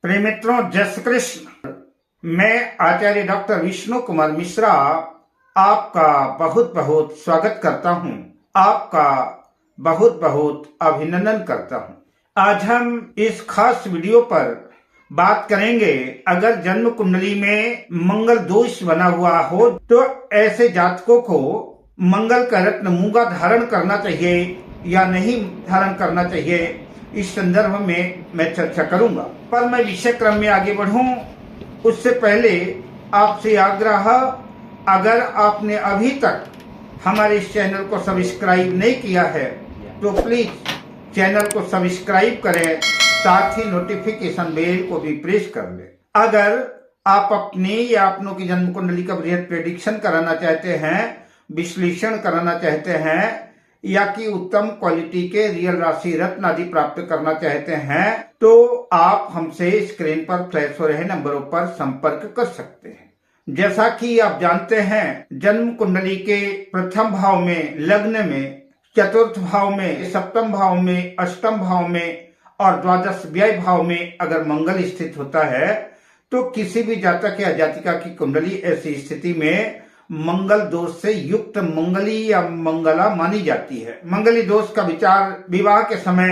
प्रिय मित्रों, जय श्री कृष्ण। मैं आचार्य डॉक्टर विष्णु कुमार मिश्रा आपका बहुत बहुत स्वागत करता हूं, आपका बहुत बहुत अभिनंदन करता हूं। आज हम इस खास वीडियो पर बात करेंगे, अगर जन्म कुंडली में मंगल दोष बना हुआ हो तो ऐसे जातकों को मंगल का रत्न मूंगा धारण करना चाहिए या नहीं धारण करना चाहिए, इस संदर्भ में मैं चर्चा करूंगा। पर मैं विषय क्रम में आगे बढ़ूं उससे पहले आपसे आग्रह, अगर आपने अभी तक हमारे इस चैनल को सब्सक्राइब नहीं किया है तो प्लीज चैनल को सब्सक्राइब करें, साथ ही नोटिफिकेशन बेल को भी प्रेस कर लें। अगर आप अपनी या अपनों की जन्म कुंडली का बृहद प्रेडिक्शन कराना चाहते हैं, विश्लेषण कराना चाहते हैं, या कि उत्तम क्वालिटी के रियल राशि रत्न आदि प्राप्त करना चाहते हैं तो आप हमसे स्क्रीन पर फ्लैश हो रहे नंबरों पर संपर्क कर सकते हैं। जैसा कि आप जानते हैं, जन्म कुंडली के प्रथम भाव में, लग्न में, चतुर्थ भाव में, सप्तम भाव में, अष्टम भाव में और द्वादश व्यय भाव में अगर मंगल स्थित होता है तो किसी भी जातक या जातिका की कुंडली ऐसी स्थिति में मंगल दोष से युक्त मंगली या मंगला मानी जाती है। मंगली दोष का विचार विवाह के समय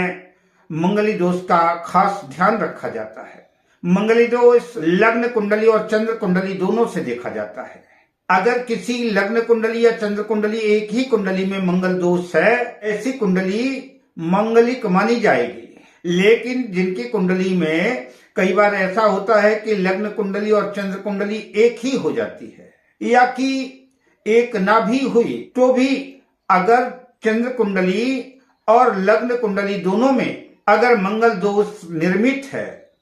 मंगली दोष का खास ध्यान रखा जाता है। मंगली दोष लग्न कुंडली और चंद्र कुंडली दोनों से देखा जाता है। अगर किसी लग्न कुंडली या चंद्र कुंडली, एक ही कुंडली में मंगल दोष है, ऐसी कुंडली मंगलिक मानी जाएगी। लेकिन जिनकी कुंडली में कई बार ऐसा होता है कि लग्न कुंडली और चंद्र कुंडली एक ही हो जाती है या कि एक ना भी हुई तो भी अगर चंद्र कुंडली और लग्न कुंडली दोनों में अगर मंगल दोष निर्मित है,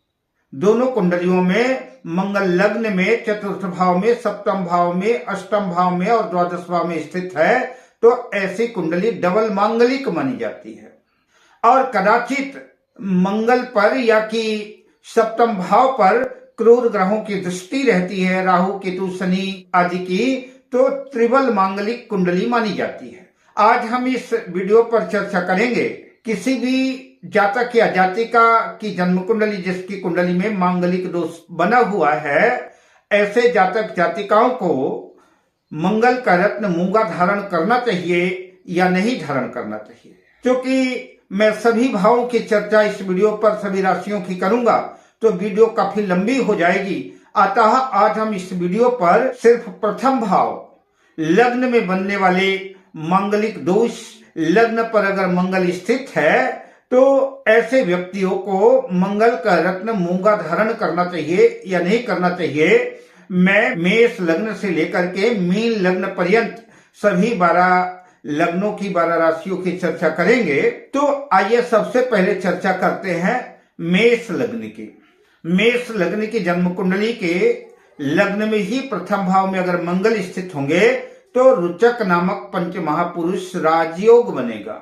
दोनों कुंडलियों में मंगल लग्न में, चतुर्थ भाव में, सप्तम भाव में, अष्टम भाव में और द्वादश भाव में स्थित है तो ऐसी कुंडली डबल मांगलिक मानी जाती है। और कदाचित मंगल पर या कि सप्तम भाव पर क्रूर ग्रहों की दृष्टि रहती है, राहु, केतु, शनि आदि की, तो त्रिबल मांगलिक कुंडली मानी जाती है। आज हम इस वीडियो पर चर्चा करेंगे, किसी भी जातक या जातिका की जन्म कुंडली जिसकी कुंडली में मांगलिक दोष बना हुआ है, ऐसे जातक जातिकाओं को मंगल का रत्न मूंगा धारण करना चाहिए या नहीं धारण करना चाहिए। क्योंकि मैं सभी भावों की चर्चा इस वीडियो पर, सभी राशियों की करूंगा तो वीडियो काफी लंबी हो जाएगी। अतः आज हम इस वीडियो पर सिर्फ प्रथम भाव, लग्न में बनने वाले मांगलिक दोष, लग्न पर अगर मंगल स्थित है तो ऐसे व्यक्तियों को मंगल का रत्न मूंगा धारण करना चाहिए या नहीं करना चाहिए। मैं मेष लग्न से लेकर के मीन लग्न पर्यंत सभी 12 लग्नों की, 12 राशियों की चर्चा करेंगे। तो आइए सबसे पहले चर्चा करते हैं मेष लग्न की। मेष लग्न की जन्म कुंडली के लग्न में ही प्रथम भाव में अगर मंगल स्थित होंगे तो रुचक नामक पंच महापुरुष राजयोग बनेगा।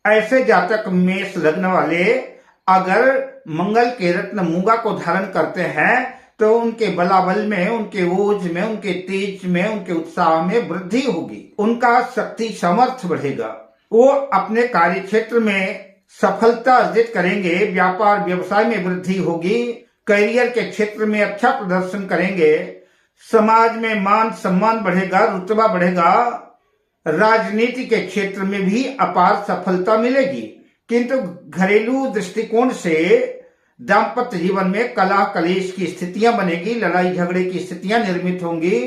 ऐसे जातक मेष लग्न वाले अगर मंगल के रत्न मूंगा को धारण करते हैं तो उनके बलाबल में, उनके ओज में, उनके तेज में, उनके उत्साह में वृद्धि होगी, उनका शक्ति सामर्थ्य बढ़ेगा, वो अपने कार्य क्षेत्र में सफलता अर्जित करेंगे, व्यापार व्यवसाय में वृद्धि होगी, करियर के क्षेत्र में अच्छा प्रदर्शन करेंगे, समाज में मान सम्मान बढ़ेगा, रुतबा बढ़ेगा, राजनीति के क्षेत्र में भी अपार सफलता मिलेगी। किंतु घरेलू दृष्टिकोण से दाम्पत्य जीवन में कलह कलेश की स्थितियां बनेगी, लड़ाई झगड़े की स्थितियां निर्मित होंगी,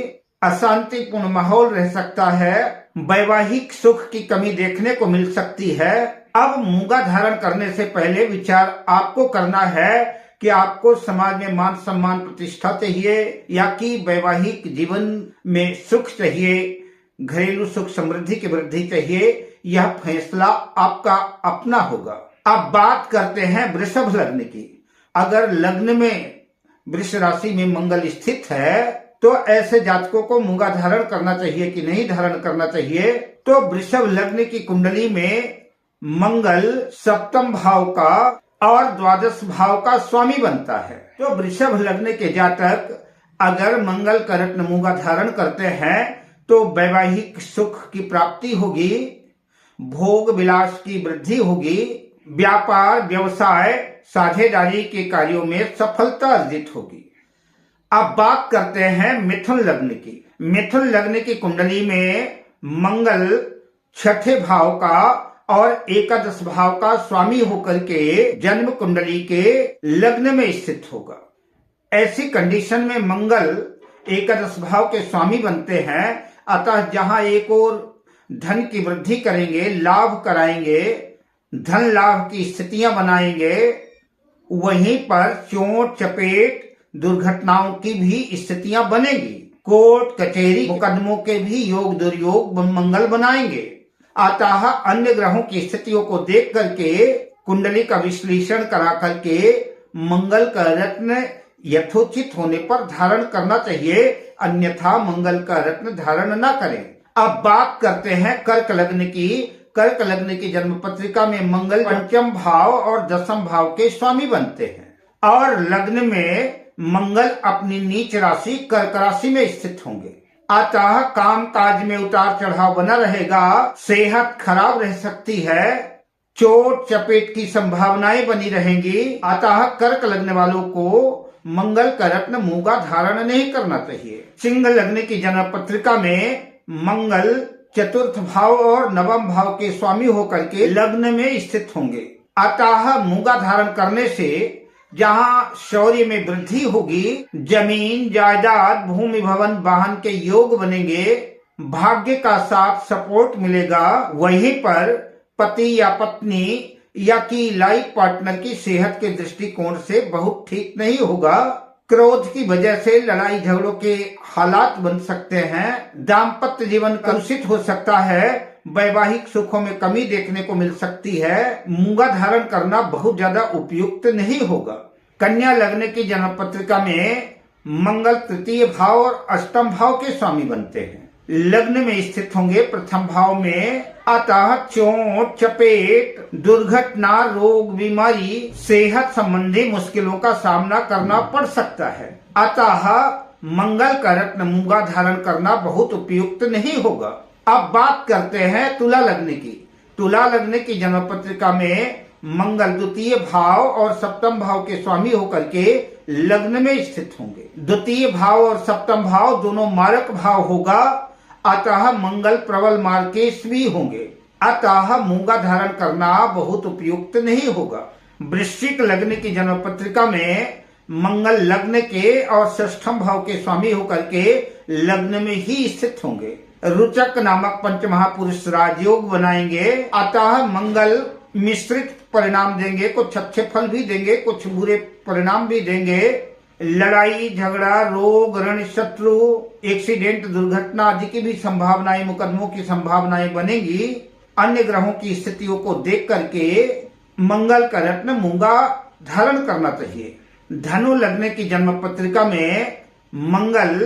अशांतिपूर्ण माहौल रह सकता है, वैवाहिक सुख की कमी देखने को मिल सकती है। अब मूंगा धारण करने से पहले विचार आपको करना है कि आपको समाज में मान सम्मान प्रतिष्ठा चाहिए या कि वैवाहिक जीवन में सुख चाहिए, घरेलू सुख समृद्धि की वृद्धि चाहिए। यह फैसला आपका अपना होगा। अब बात करते हैं वृषभ लग्न की। अगर लग्न में वृष राशि में मंगल स्थित है तो ऐसे जातकों को मूंगा धारण करना चाहिए कि नहीं धारण करना चाहिए। तो वृषभ लग्न की कुंडली में मंगल सप्तम भाव का और द्वादश भाव का स्वामी बनता है। तो वृषभ लग्न के जातक अगर मंगल का रत्न मूंगा धारण करते हैं तो वैवाहिक सुख की प्राप्ति होगी, भोग विलास की वृद्धि होगी, व्यापार व्यवसाय साझेदारी के कार्यों में सफलता अर्जित होगी। अब बात करते हैं मिथुन लग्न की। मिथुन लग्न की कुंडली में मंगल छठे भाव का और एकादश भाव का स्वामी होकर के जन्म कुंडली के लग्न में स्थित होगा। ऐसी कंडीशन में मंगल एकादश भाव के स्वामी बनते हैं, अतः जहां एक और धन की वृद्धि करेंगे, लाभ कराएंगे, धन लाभ की स्थितियां बनाएंगे, वहीं पर चोट चपेट दुर्घटनाओं की भी स्थितियां बनेगी। कोर्ट कचहरी मुकदमों के भी योग दुर्योग मंगल बनाएंगे। अतः अन्य ग्रहों की स्थितियों को देख करके कुंडली का विश्लेषण करा करके मंगल का रत्न यथोचित होने पर धारण करना चाहिए, अन्यथा मंगल का रत्न धारण न करें। अब बात करते हैं कर्क लग्न की। कर्क लग्न की जन्म पत्रिका में मंगल पंचम भाव और दसम भाव के स्वामी बनते हैं और लग्न में मंगल अपनी नीच राशि कर्क राशि में स्थित होंगे। अतः काम काज में उतार चढ़ाव बना रहेगा, सेहत खराब रह सकती है, चोट चपेट की संभावनाएं बनी रहेंगी। अतः कर्क लग्न वालों को मंगल का रत्न मूंगा धारण नहीं करना चाहिए। सिंह लग्न की जन्म पत्रिका में मंगल चतुर्थ भाव और नवम भाव के स्वामी होकर के लग्न में स्थित होंगे। अतः मूंगा धारण करने से जहां शौर्य में वृद्धि होगी, जमीन जायदाद भूमि भवन वाहन के योग बनेंगे, भाग्य का साथ सपोर्ट मिलेगा, वहीं पर पति या पत्नी या कि लाइफ पार्टनर की सेहत के दृष्टिकोण से बहुत ठीक नहीं होगा। क्रोध की वजह से लड़ाई झगड़ों के हालात बन सकते हैं, दाम्पत्य जीवन कलुषित हो सकता है, वैवाहिक सुखों में कमी देखने को मिल सकती है। मूंगा धारण करना बहुत ज्यादा उपयुक्त नहीं होगा। कन्या लग्न की जन्म पत्रिका में मंगल तृतीय भाव और अष्टम भाव के स्वामी बनते हैं, लग्न में स्थित होंगे प्रथम भाव में। अतः चोट चपेट दुर्घटना रोग बीमारी सेहत संबंधी मुश्किलों का सामना करना पड़ सकता है। अतः मंगल का रत्न मूंगा धारण करना बहुत उपयुक्त नहीं होगा। अब बात करते हैं तुला लग्न की। तुला लग्न की जन्म पत्रिका में मंगल द्वितीय भाव और सप्तम भाव के स्वामी होकर के लग्न में स्थित होंगे। द्वितीय भाव और सप्तम भाव दोनों मारक भाव होगा, अतः मंगल प्रबल मार्केश होंगे। अतः मूंगा धारण करना बहुत उपयुक्त नहीं होगा। वृश्चिक लग्न की जन्म पत्रिका में मंगल लग्न के और षष्ठम भाव के स्वामी होकर के लग्न में ही स्थित होंगे। रुचक नामक पंचमहापुरुष राजयोग बनाएंगे। अतः मंगल मिश्रित परिणाम देंगे, कुछ अच्छे फल भी देंगे, कुछ बुरे परिणाम भी देंगे। लड़ाई झगड़ा रोग ऋण शत्रु एक्सीडेंट दुर्घटना आदि की भी संभावनाएं, मुकदमों की संभावनाएं बनेगी। अन्य ग्रहों की स्थितियों को देख करके मंगल का रत्न मूंगा धारण करना चाहिए। धनु लग्न की जन्म पत्रिका में मंगल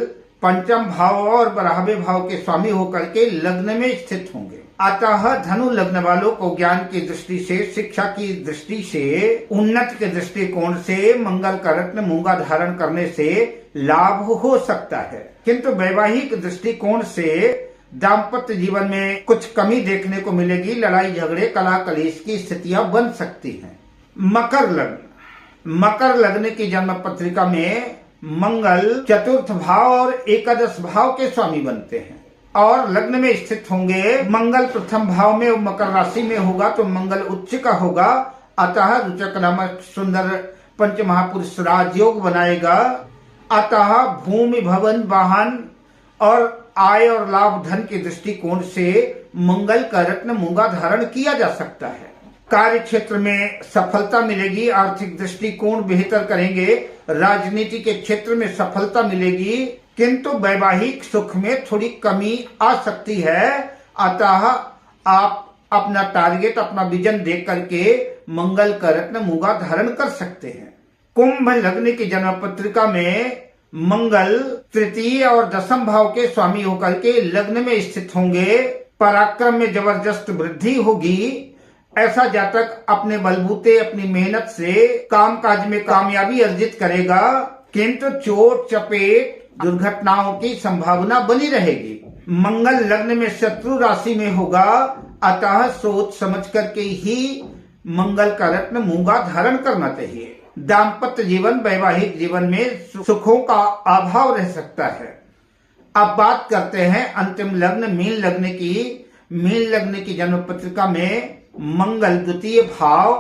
पंचम भाव और 12वें भाव के स्वामी होकर के लग्न में स्थित होंगे। अतः धनु लग्न वालों को ज्ञान की दृष्टि से, शिक्षा की दृष्टि से, उन्नति के दृष्टिकोण से मंगल का रत्न मूंगा धारण करने से लाभ हो सकता है, किंतु वैवाहिक दृष्टिकोण से दाम्पत्य जीवन में कुछ कमी देखने को मिलेगी। लड़ाई झगड़े कलह कलेश की स्थितियां बन सकती हैं। मकर लग्न। मकर लग्न की जन्म पत्रिका में मंगल चतुर्थ भाव और एकादश भाव के स्वामी बनते हैं और लग्न में स्थित होंगे। मंगल प्रथम भाव में मकर राशि में होगा तो मंगल उच्च का होगा। अतः रुचक नामक सुंदर पंचमहापुरुष राजयोग बनाएगा। अतः भूमि भवन वाहन और आय और लाभ धन के दृष्टिकोण से मंगल का रत्न मूंगा धारण किया जा सकता है। कार्य क्षेत्र में सफलता मिलेगी, आर्थिक दृष्टिकोण बेहतर करेंगे, राजनीति के क्षेत्र में सफलता मिलेगी, किंतु वैवाहिक सुख में थोड़ी कमी आ सकती है। अतः आप अपना टारगेट, अपना विजन देख करके मंगल का रत्न मूंगा धारण कर सकते हैं। कुंभ लग्न की जन्म पत्रिका में मंगल तृतीय और दसम भाव के स्वामी होकर के लग्न में स्थित होंगे। पराक्रम में जबरदस्त वृद्धि होगी। ऐसा जातक अपने बलबूते, अपनी मेहनत से काम काज में कामयाबी अर्जित करेगा, किंतु चोट चपेट दुर्घटनाओं की संभावना बनी रहेगी। मंगल लग्न में शत्रु राशि में होगा, अतः सोच समझ करके ही मंगल का रत्न मूंगा धारण करना चाहिए। दाम्पत्य जीवन, वैवाहिक जीवन में सुखों का अभाव रह सकता है। अब बात करते हैं अंतिम लग्न मीन लग्न की। मीन लग्न की जन्म पत्रिका में मंगल द्वितीय भाव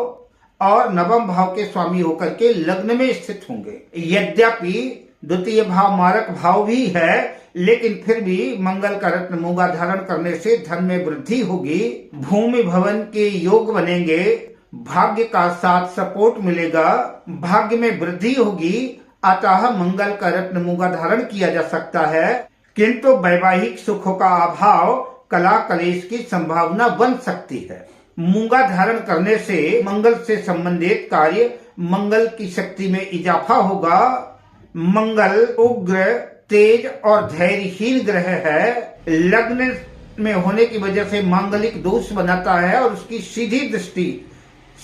और नवम भाव के स्वामी होकर के लग्न में स्थित होंगे। यद्यपि द्वितीय भाव मारक भाव भी है, लेकिन फिर भी मंगल का रत्न मूंगा धारण करने से धन में वृद्धि होगी, भूमि भवन के योग बनेंगे, भाग्य का साथ सपोर्ट मिलेगा, भाग्य में वृद्धि होगी। अतः मंगल का रत्न मूंगा धारण किया जा सकता है, किंतु वैवाहिक सुखों का अभाव, कला कलेश की संभावना बन सकती है। मूंगा धारण करने से मंगल से संबंधित कार्य, मंगल की शक्ति में इजाफा होगा। मंगल उग्र, तेज और धैर्यहीन ग्रह है। लग्न में होने की वजह से मांगलिक दोष बनाता है और उसकी सीधी दृष्टि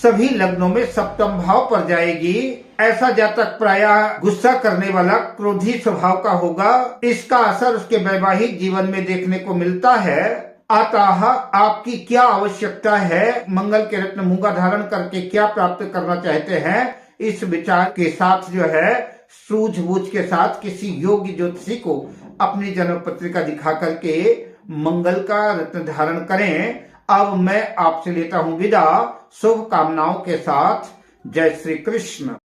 सभी लग्नों में सप्तम भाव पर जाएगी। ऐसा जातक प्रायः गुस्सा करने वाला, क्रोधी स्वभाव का होगा। इसका असर उसके वैवाहिक जीवन में देखने को मिलता है। अतः आपकी क्या आवश्यकता है, मंगल के रत्न मूंगा धारण करके क्या प्राप्त करना चाहते हैं, इस विचार के साथ जो है सूझबूझ के साथ किसी योग्य ज्योतिषी को अपनी जन्म पत्रिका दिखा करके मंगल का रत्न धारण करें। अब मैं आपसे लेता हूं विदा, शुभ कामनाओं के साथ। जय श्री कृष्ण।